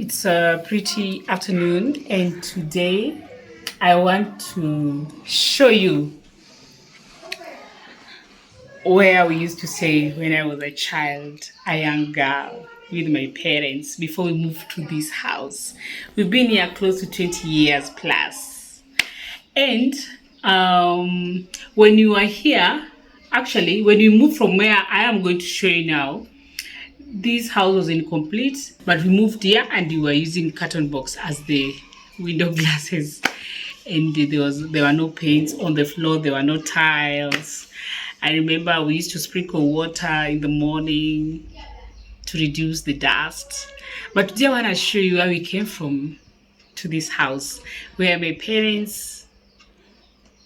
It's a pretty afternoon, and today I want to show you where we used to stay when I was a child, a young girl, with my parents before we moved to this house. We've been here close to 20 years plus. And when you are here, actually, when we moved from where I am going to show you now, this house was incomplete, but we moved here and we were using carton box as the window glasses. And there were no paints on the floor, there were no tiles. I remember we used to sprinkle water in the morning to reduce the dust. But today I want to show you where we came from to this house, where my parents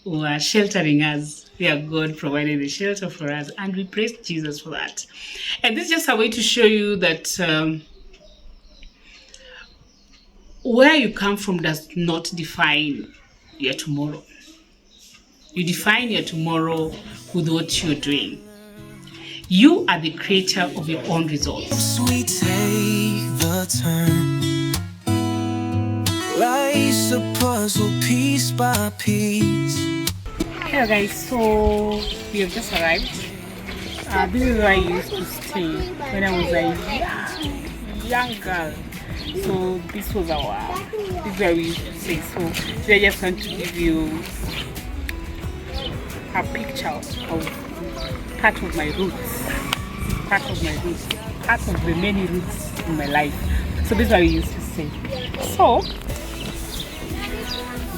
were sheltering us, where God provided the shelter for us, and we praise Jesus for that. And this is just a way to show you that where you come from does not define your tomorrow. You define your tomorrow with what you're doing. You are the creator of your own results. We take the turn, like a puzzle piece by piece. Hello guys, so we have just arrived. This is where I used to stay when I was a young girl. So this is where we used to stay. So today I just want to give you a picture of part of my roots, part of the many roots in my life. So this is where we used to stay. So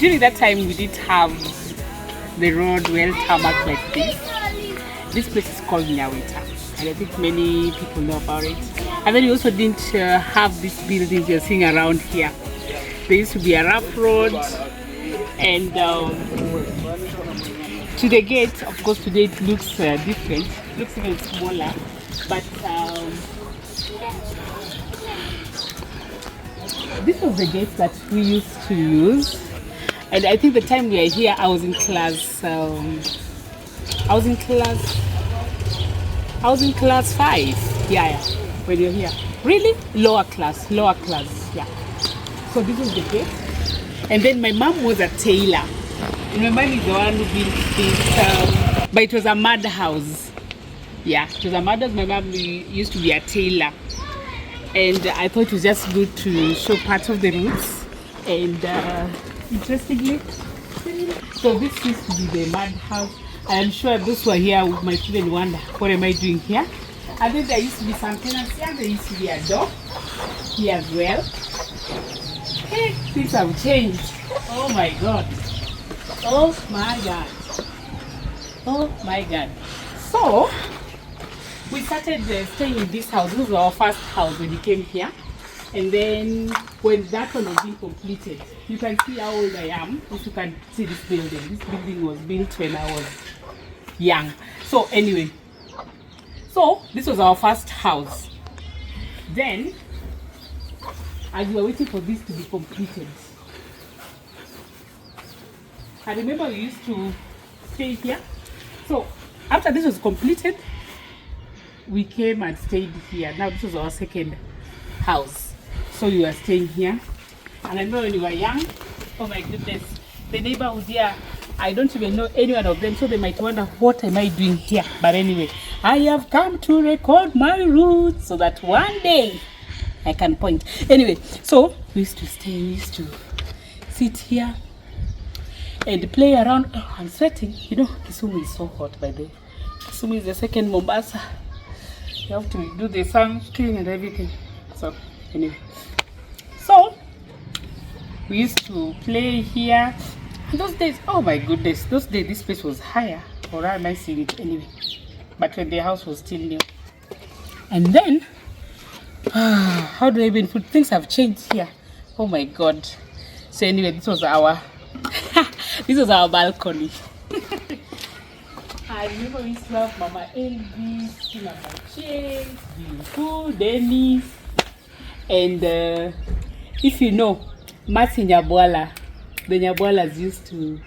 during that time we didn't have the road well tarmac like this. This place is called Nyawitta, and I think many people know about it. And then we also didn't have these buildings you're seeing around here. There used to be a rough road, and to the gate, of course today it looks different, it looks even smaller, but this was the gate that we used to use. And I think the time we are here, I was in class 5. Yeah, when you're here. Really? Lower class, yeah. So this was the gate. And then my mom was a tailor. And my mom is the one who built this, but it was a mud house. Yeah, it was a mud house. My mom used to be a tailor. And I thought it was just good to show part of the roots. And interestingly, so this used to be the mud house. I am sure those who are here might even wonder, what am I doing here? And then there used to be some tenants here. There used to be a dog here as well. Hey, things have changed. Oh my God. Oh my God. Oh my God. So we started staying in this house. This was our first house when we came here. And then when that one was being completed, you can see how old I am. If you can see this building. This building was built when I was young. So anyway, so this was our first house. Then, as we were waiting for this to be completed, I remember we used to stay here. So after this was completed, we came and stayed here. Now this was our second house. So we were staying here. And I remember when we were young, oh my goodness, the neighborhood here, I don't even know any one of them, so they might wonder, what am I doing here? But anyway, I have come to record my roots so that one day I can point. Anyway, so we used to stay, we used to sit here and play around. Oh, I'm sweating. You know, Kisumu is so hot by the way. Kisumu is the second Mombasa. You have to do the sunscreen and everything. So anyway, so we used to play here. And those days, oh my goodness, those days this place was higher. Or am I seeing it anyway? But when the house was still new. And then, how do I even put things have changed here? Oh my God. So anyway, this was our balcony. I remember we used to have Mama Elvis, Mama Chase, Dinfu, Dennis, and if you know, Masi Nyabwala, the Nyabwalas used to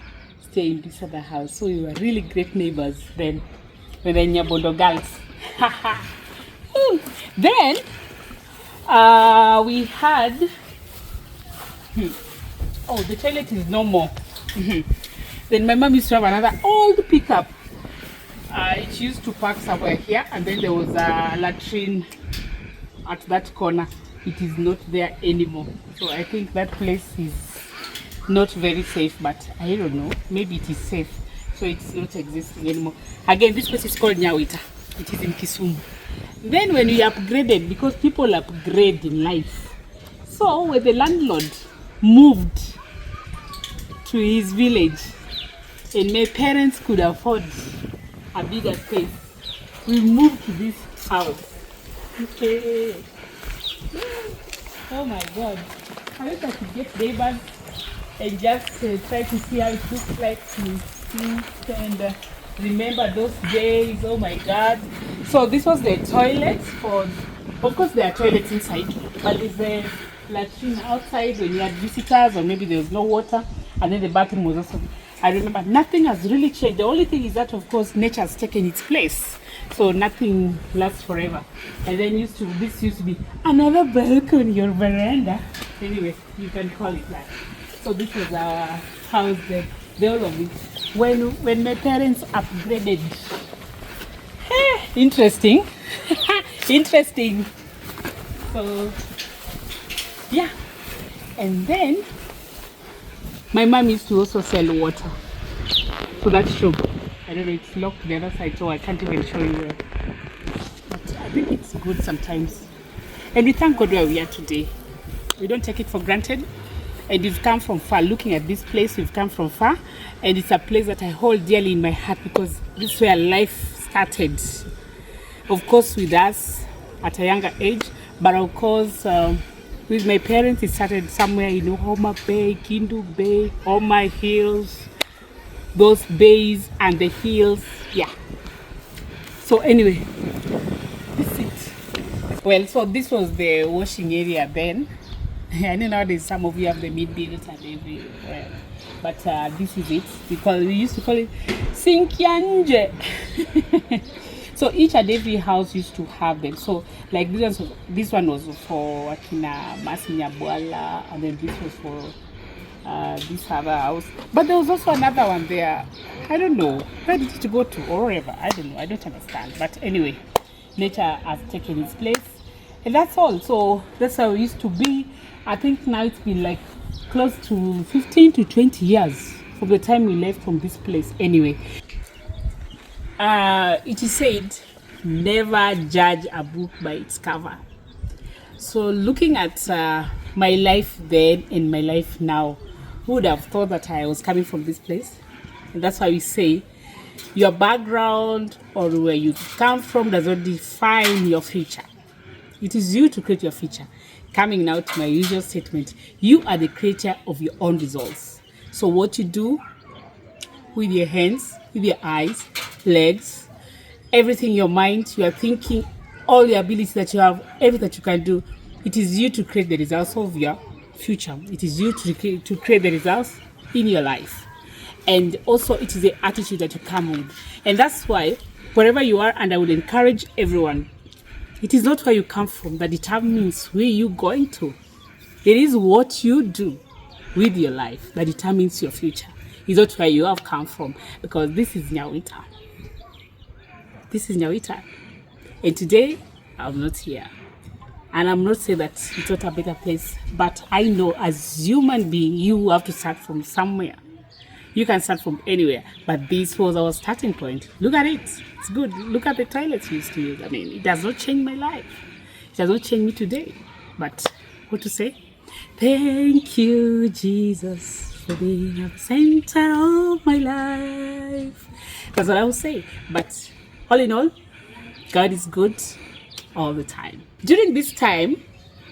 stay in this other house. So we were really great neighbors then, when the Nyabondo girls. Then we had Oh, the toilet is no more. Then my mom used to have another old pickup. It used to park somewhere here, and then there was a latrine at that corner. It is not there anymore. So I think that place is not very safe, but I don't know. Maybe it is safe. So it's not existing anymore. Again, this place is called Nyawitta. It is in Kisumu. Then when we upgraded, because people upgrade in life, so when the landlord moved to his village and my parents could afford a bigger space, we moved to this house. Okay. Oh my God. I wish I could get neighbors and just try to see how it looks like to sit and remember those days. Oh my God. So this was the toilet for, of course there are toilets inside, but there's a latrine outside when you had visitors or maybe there was no water, and then the bathroom was also, I remember nothing has really changed. The only thing is that of course nature has taken its place, so nothing lasts forever. And then this used to be another balcony or veranda, anyway you can call it that. So this was our house then, the whole of it. When my parents upgraded, interesting. Interesting. So yeah, and then my mom used to also sell water. So that's true. I don't know, it's locked to the other side, so I can't even show you where. But I think it's good sometimes. And we thank God where we are today. We don't take it for granted. And we've come from far. Looking at this place, we've come from far. And it's a place that I hold dearly in my heart because this is where life started. Of course, with us at a younger age, but of course, with my parents, it started somewhere, you know, Homa Bay, Kindu Bay, Homa Hills, those bays and the hills. Yeah. So anyway, this is it. Well, so this was the washing area then. I know nowadays some of you have the mid-built and everywhere, but this is it. Because we used to call it Sinkyanje. So each and every house used to have them. So like this one was for Akina Masinyabwala, and then this was for this other house. But there was also another one there. I don't know. Where did it go to or wherever? I don't know. I don't understand. But anyway, nature has taken its place. And that's all. So that's how it used to be. I think now it's been like close to 15 to 20 years from the time we left from this place. Anyway. It is said, never judge a book by its cover. So looking at my life then and my life now, who would have thought that I was coming from this place? And that's why we say your background or where you come from does not define your future. It is you to create your future. Coming now to my usual statement, you are the creator of your own results. So what you do with your hands, with your eyes, legs, everything, your mind, you are thinking, all the abilities that you have, everything that you can do, it is you to create the results of your future. It is you to create the results in your life. And also it is the attitude that you come with. And that's why wherever you are, and I would encourage everyone, it is not where you come from that determines where you're going to. It is what you do with your life that determines your future. It's not where you have come from, because this is Nyawitta. This is Nyawitta. And today, I'm not here. And I'm not saying that it's not a better place, but I know as human being, you have to start from somewhere. You can start from anywhere, but this was our starting point. Look at it. It's good. Look at the toilets we used to use. I mean, it does not change my life. It does not change me today. But what to say? Thank you, Jesus, for being at the center of my life. That's what I would say. But all in all, God is good all the time. During this time,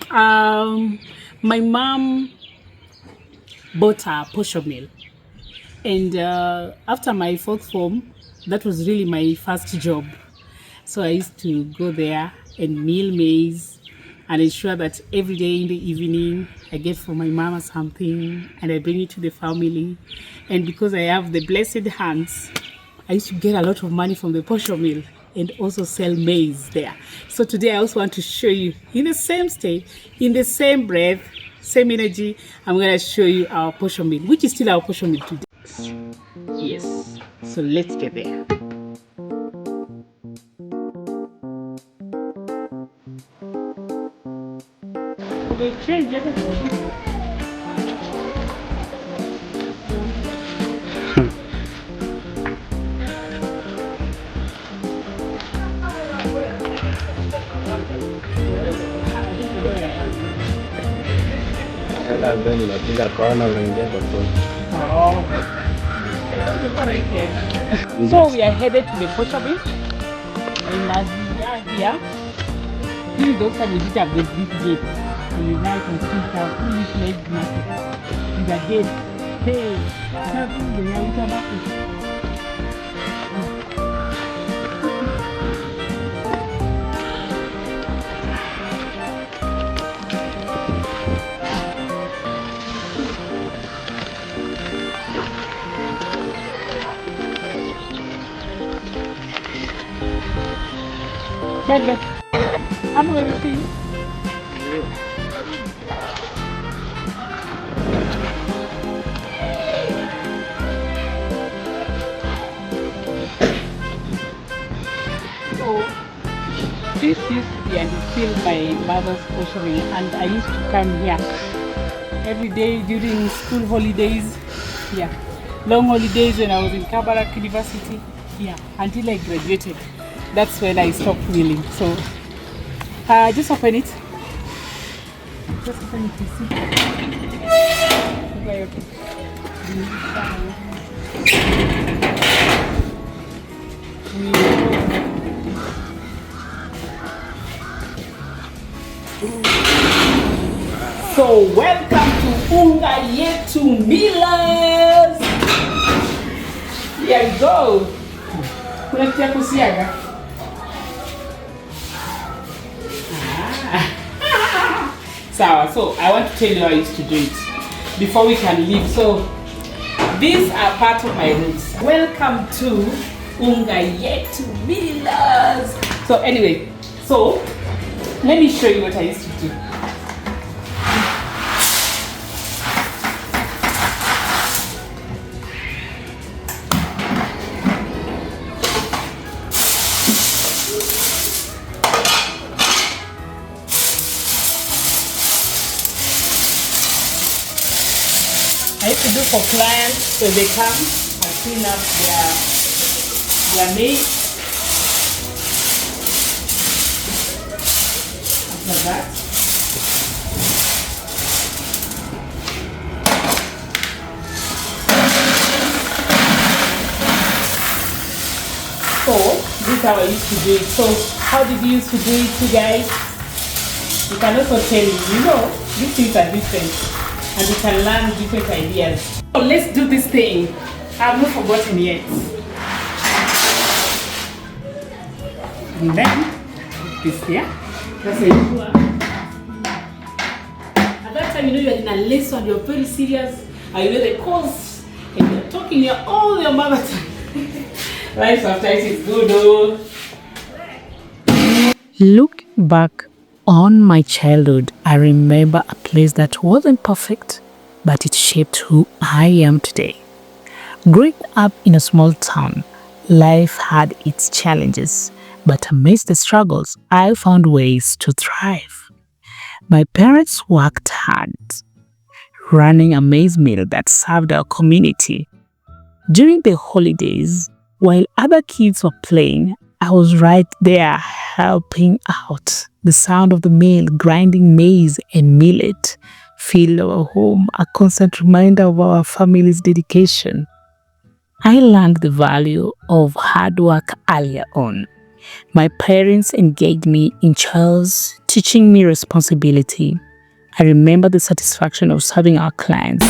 my mom bought a posho mill. And after my fourth form, that was really my first job. So I used to go there and mill maize and ensure that every day in the evening I get for my mama something and I bring it to the family. And because I have the blessed hands, I used to get a lot of money from the posho mill and also sell maize there. So today I also want to show you in the same state, in the same breath, same energy, I'm gonna show you our portion meal, which is still our portion meal today. Yes, so let's get there. They change everything. So we are headed to the butcher bin, and as we are here, this is those time we did have this big gate. And you guys can see how fully fledged market. With a gate. Hey, having the Outa market. But I'm going to see. So this is still my mother's grocery, and I used to come here every day during school holidays. Yeah, long holidays when I was in Kabarak University. Yeah, until I graduated. That's when I stopped wheeling. So just open it. Just open it to see. Okay. So welcome to Outa Nyawitta. Here we go. Kunatia kusiaga. Sawa, so I want to tell you how I used to do it before we can leave. So these are part of my roots. Welcome to Outa Nyawitta. So anyway, so let me show you what I used to do. I used to do for clients, so they come and clean up their maize. After that, so this is how I used to do it. So how did you used to do it, you guys? You can also tell me, these things are different. And you can learn different ideas. So let's do this thing. I've not forgotten yet. And then this here. That's a at that time, you're in a lesson, you're very serious, and you know the course, and you're talking all your mother tongue. Right, sometimes it's good though. Look back on my childhood, I remember a place that wasn't perfect, but it shaped who I am today. Growing up in a small town, life had its challenges, but amidst the struggles, I found ways to thrive. My parents worked hard, running a maize mill that served our community. During the holidays, while other kids were playing, I was right there helping out. The sound of the mill grinding maize and millet filled our home, a constant reminder of our family's dedication. I learned the value of hard work earlier on. My parents engaged me in chores, teaching me responsibility. I remember the satisfaction of serving our clients.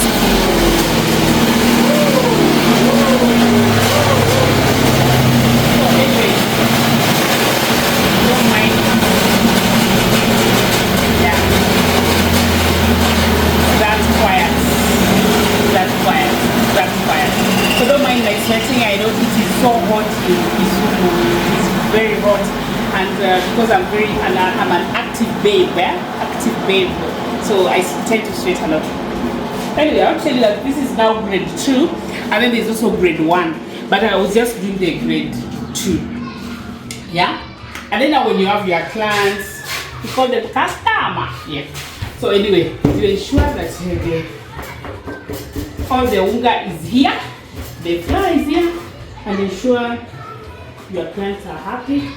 Very hot, and because I'm an active babe, so I tend to sweat a lot. Anyway, I'll tell you that this is now grade 2, and then there's also grade 1, but I was just doing the grade 2. Yeah, and then now when you have your clients, you call them customer. Yeah. So anyway, to ensure that all the unga is here, the flour is here, and ensure your clients are happy.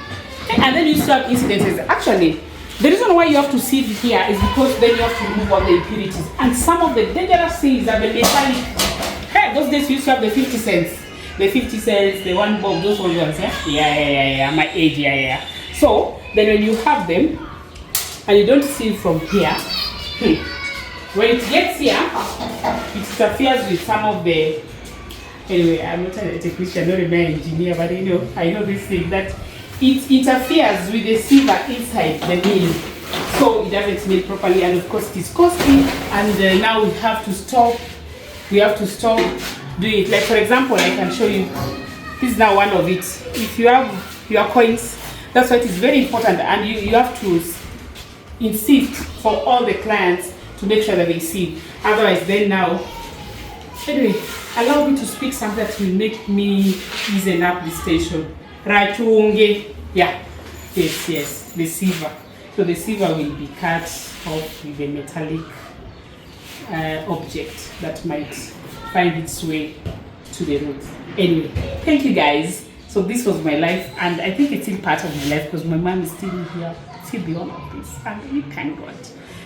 And then you still have incidences. Actually, the reason why you have to sieve here is because then you have to remove all the impurities. And some of the dangerous things are the metallic. Hey, those days you used to have the 50 cents. The 50 cents, the 1 bob, those ones, yeah? Yeah, my age, yeah. So, then when you have them, and you don't sieve from here, when it gets here, it interferes with some of the... Anyway, I'm not a technician, not a man engineer, but you know, I know this thing that it interferes with the sieve inside the mill, so it doesn't mill properly, and of course it is costly. And now we have to stop. We have to stop doing it. Like for example, I can show you. This is now one of it. If you have your coins, that's why it is very important, and you have to insist for all the clients to make sure that they sieve. Otherwise, then now. Anyway, allow me to speak something that will make me easen up the station. Rachunge. Yeah. Yes. The silver. So the silver will be cut off with a metallic object that might find its way to the root. Anyway, thank you guys. So this was my life, and I think it's still part of my life because my mom is still here, still beyond all of this, and we thank God.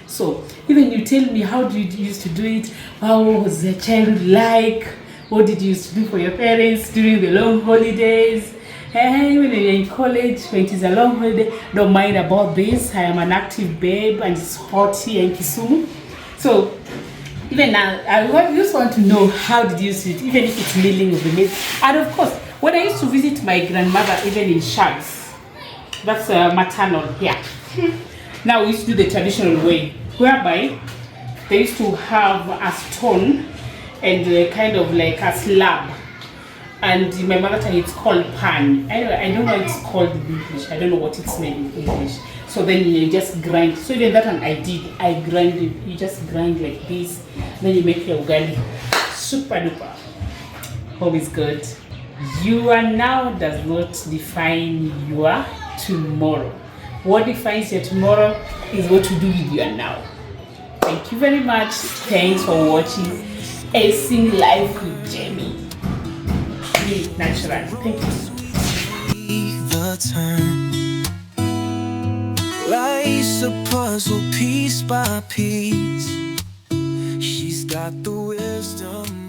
So even you tell me, how did you used to do it? How was the childhood like? What did you used to do for your parents during the long holidays? Hey, when you're in college, when it is a long holiday, don't mind about this. I am an active babe and it's hot here in Kisumu. So even now, I just want to know, how did you use it, even if it's milling of the maize. And of course, when I used to visit my grandmother, even in Shags, that's maternal here. Now we used to do the traditional way, whereby they used to have a stone and kind of like a slab. And in my mother tongue, it's called pan. Anyway, I don't know what it's called in English. I don't know what it's named in English. So then you just grind. So even that one I did. I grind it. You just grind like this. Then you make your ugali. Super duper. Home is good. Your now does not define your tomorrow. What defines your tomorrow is what you do with your now. Thank you very much. Thanks for watching Acing Life with Jamie. Natural. Thank you. The turn. Life's a puzzle piece by piece. She's got the wisdom.